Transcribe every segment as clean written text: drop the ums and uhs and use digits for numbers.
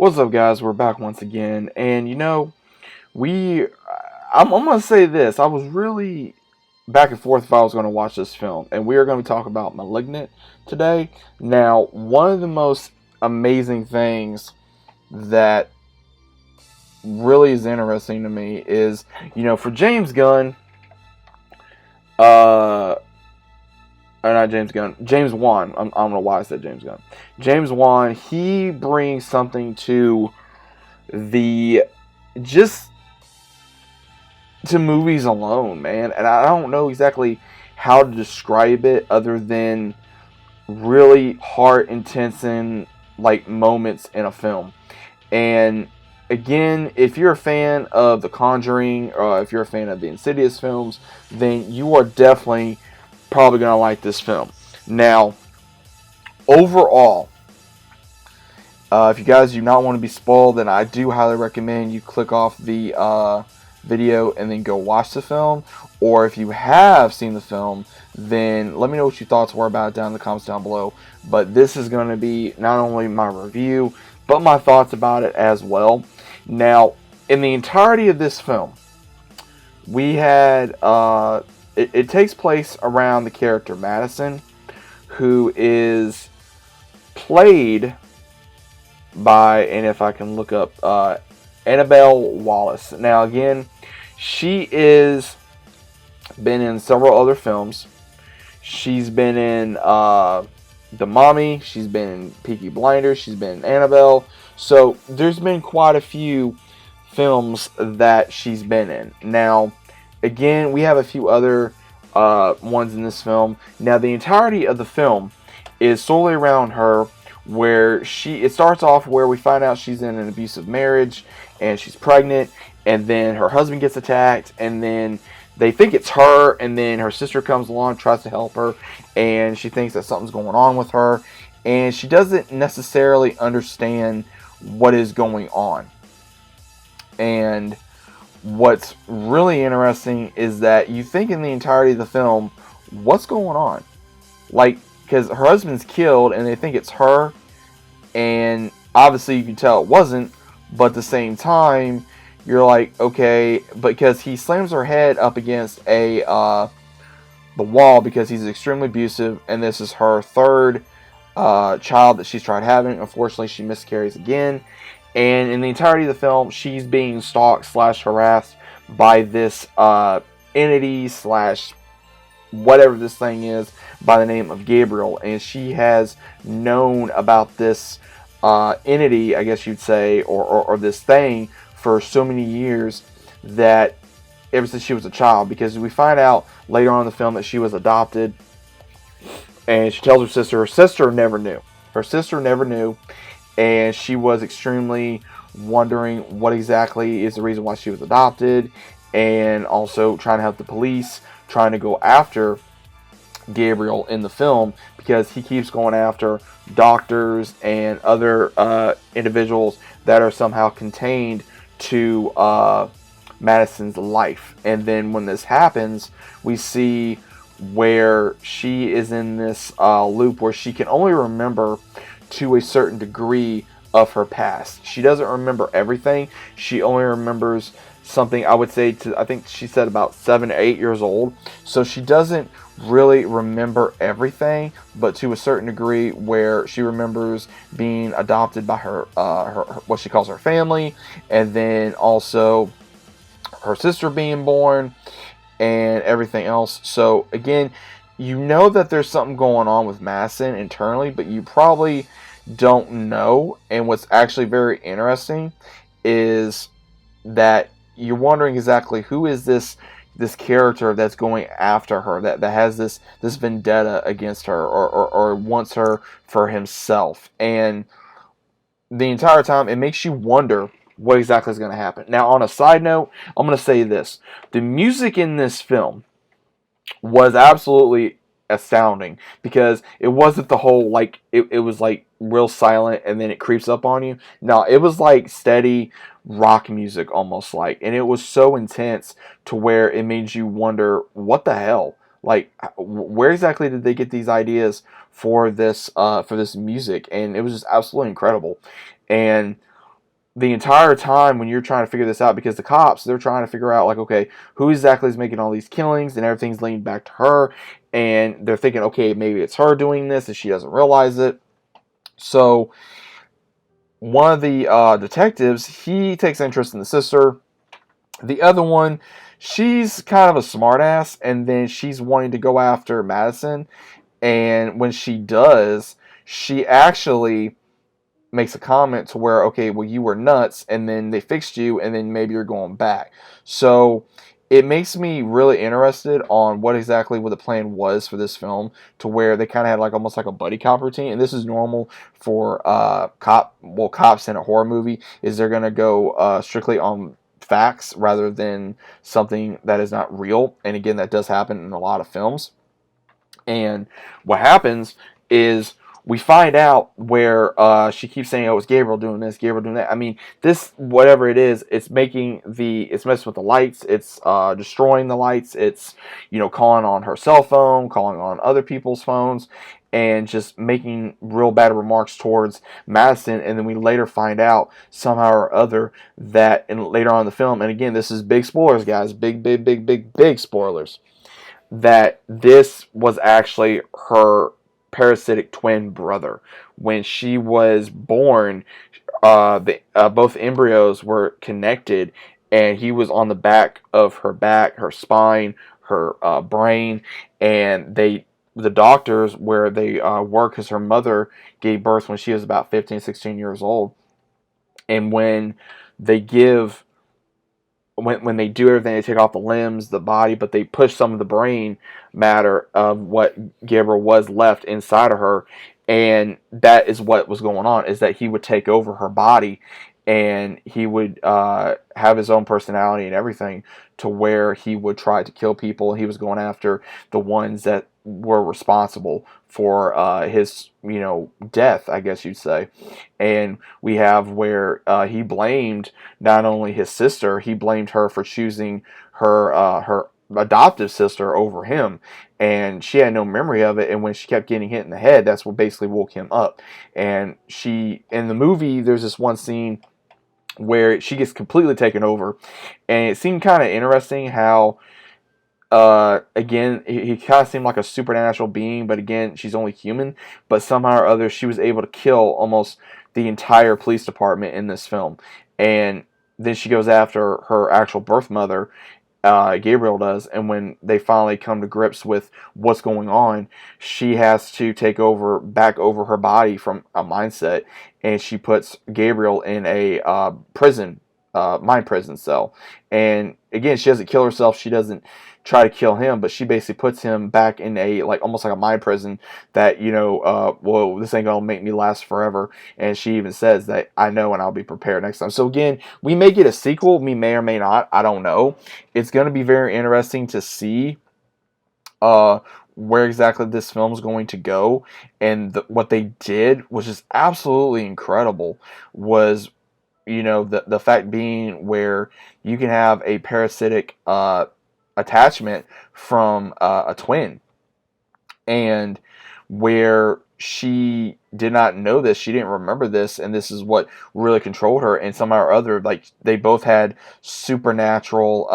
What's up, guys? We're back once again, and we. I'm gonna say this. I was really back and forth if I was gonna watch this film, and we are going to talk about *Malignant* today. Now, one of the most amazing things that really is interesting to me is, for James Gunn, uh, or not James Gunn, James Wan. I don't know why I said James Gunn. James Wan. He brings something to the just to movies alone, man. And I don't know exactly how to describe it other than really heart intense like moments in a film. And again, if you're a fan of The Conjuring, or if you're a fan of the Insidious films, then you are definitely probably gonna like this film. Now, overall, if you guys do not want to be spoiled, then I do highly recommend you click off the video and then go watch the film. Or if you have seen the film, then let me know what your thoughts were about it down in the comments down below. But this is going to be not only my review, but my thoughts about it as well. Now, in the entirety of this film, we had it takes place around the character Madison, who is played by, and if I can look up, Annabelle Wallis. Now, again, she is been in several other films. She's been in The Mommy. She's been in Peaky Blinders. She's been in Annabelle. So there's been quite a few films that she's been in. Now, again, we have a few other ones in this film. Now, the entirety of the film is solely around her, where it starts off where we find out she's in an abusive marriage and she's pregnant, and then her husband gets attacked, and then they think it's her, and then her sister comes along, tries to help her, and she thinks that something's going on with her, and she doesn't necessarily understand what is going on. And what's really interesting is that you think in the entirety of the film, what's going on? Like, because her husband's killed and they think it's her, and obviously you can tell it wasn't, but at the same time you're like, okay, because he slams her head up against the wall because he's extremely abusive, and this is her third child that she's tried having. Unfortunately, she miscarries again, and in the entirety of the film, she's being stalked / harassed by this entity / whatever this thing is by the name of Gabriel, and she has known about this entity, I guess you'd say, or this thing for so many years, that ever since she was a child, because we find out later on in the film that she was adopted, and she tells her sister never knew, and she was extremely wondering what exactly is the reason why she was adopted, and also trying to help the police trying to go after Gabriel in the film, because he keeps going after doctors and other individuals that are somehow contained to Madison's life. And then when this happens, we see where she is in this loop where she can only remember to a certain degree of her past. She doesn't remember everything. She only remembers something, I would say, I think she said about 7 to 8 years old. So she doesn't really remember everything, but to a certain degree, where she remembers being adopted by her what she calls her family, and then also her sister being born and everything else. So again, you know that there's something going on with Madison internally, but you probably don't know. And what's actually very interesting is that you're wondering exactly who is this character that's going after her, that has this vendetta against her, or wants her for himself. And the entire time it makes you wonder what exactly is going to happen. Now, on a side note, I'm going to say this: the music in this film was absolutely astounding, because it wasn't the whole, like, it was like real silent and then it creeps up on you. No, it was like steady rock music almost, like, and it was so intense to where it made you wonder, what the hell, like, where exactly did they get these ideas for this music? And it was just absolutely incredible. And the entire time when you're trying to figure this out, because the cops, they're trying to figure out, like, okay, who exactly is making all these killings, and everything's leading back to her, and they're thinking, okay, maybe it's her doing this and she doesn't realize it. So one of the detectives, he takes interest in the sister. The other one, she's kind of a smartass, and then she's wanting to go after Madison, and when she does, she actually makes a comment to where, okay, well, you were nuts, and then they fixed you, and then maybe you're going back. So it makes me really interested on what exactly what the plan was for this film, to where they kind of had like almost like a buddy cop routine. And this is normal for cops in a horror movie, is they're gonna go strictly on facts rather than something that is not real. And again, that does happen in a lot of films. And what happens is we find out where she keeps saying, "Oh, it's Gabriel doing this, Gabriel doing that." I mean, this, whatever it is, it's messing with the lights, it's destroying the lights, it's, calling on her cell phone, calling on other people's phones, and just making real bad remarks towards Madison. And then we later find out somehow or other that, and later on in the film, and again, this is big spoilers, guys, big, big, big, big, big spoilers, that this was actually her parasitic twin brother. When she was born, both embryos were connected, and he was on the back of her back, her spine, her brain, and the doctors where they work, because her mother gave birth when she was about 15, 16 years old, and they give when they do everything, they take off the limbs, the body, but they push some of the brain matter of what Gabriel was left inside of her, and that is what was going on, is that he would take over her body, and he would have his own personality and everything, to where he would try to kill people, and he was going after the ones that were responsible for his, death, I guess you'd say. And we have where he blamed not only his sister, he blamed her for choosing her adoptive sister over him, and she had no memory of it. And when she kept getting hit in the head, that's what basically woke him up. And in the movie, there's this one scene where she gets completely taken over, and it seemed kind of interesting how again, he kind of seemed like a supernatural being, but again, she's only human. But somehow or other, she was able to kill almost the entire police department in this film. And then she goes after her actual birth mother, Gabriel does, and when they finally come to grips with what's going on, she has to take back over her body from a mindset, and she puts Gabriel in a mind prison cell. And again, she doesn't kill herself, she doesn't try to kill him, but she basically puts him back in a, like, almost like a mind prison, that, well, this ain't gonna make me last forever. And she even says that, I know, and I'll be prepared next time. So again, we may get a sequel, we may or may not, I don't know. It's going to be very interesting to see where exactly this film is going to go. And what they did, which is absolutely incredible, was, the fact being where you can have a parasitic attachment from a twin, and where she did not know this, she didn't remember this, and this is what really controlled her. And somehow or other, like, they both had supernatural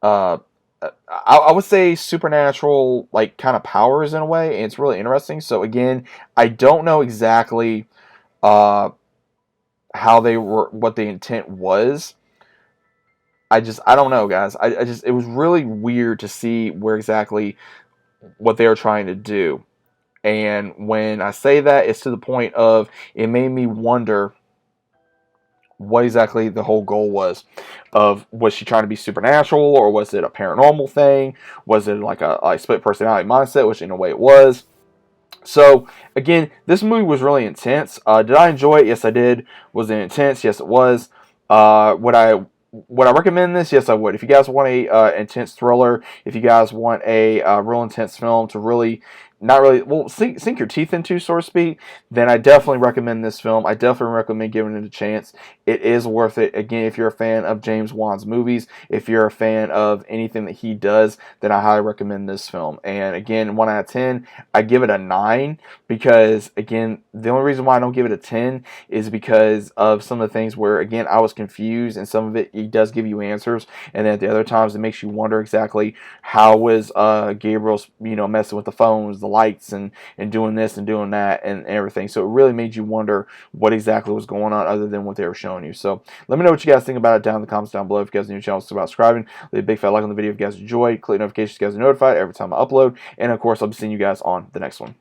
I would say supernatural, like, kind of powers in a way, and it's really interesting. So again, I don't know exactly how they were, what the intent was. I don't know, guys. It was really weird to see where exactly what they were trying to do. And when I say that, it's to the point of, it made me wonder what exactly the whole goal was. Was she trying to be supernatural, or was it a paranormal thing? Was it like a split personality mindset, which in a way it was. So again, this movie was really intense. Did I enjoy it? Yes, I did. Was it intense? Yes, it was. Would I recommend this? Yes, I would. If you guys want a intense thriller, if you guys want a real intense film to really not really, well, sink your teeth into, so to speak, then I definitely recommend this film. I definitely recommend giving it a chance. It is worth it. Again, if you're a fan of James Wan's movies, if you're a fan of anything that he does, then I highly recommend this film. And again, 1 out of 10, I give it a 9 because, again, the only reason why I don't give it a 10 is because of some of the things where, again, I was confused, and some of it, he does give you answers, and then at the other times, it makes you wonder exactly how was Gabriel's, messing with the phones, the lights, and doing this and doing that and everything. So it really made you wonder what exactly was going on other than what they were showing you. So let me know what you guys think about it down in the comments down below. If you guys are new to the channel, about subscribing, leave a big fat like on the video if you guys enjoy. Click notifications so you guys are notified every time I upload. And of course, I'll be seeing you guys on the next one.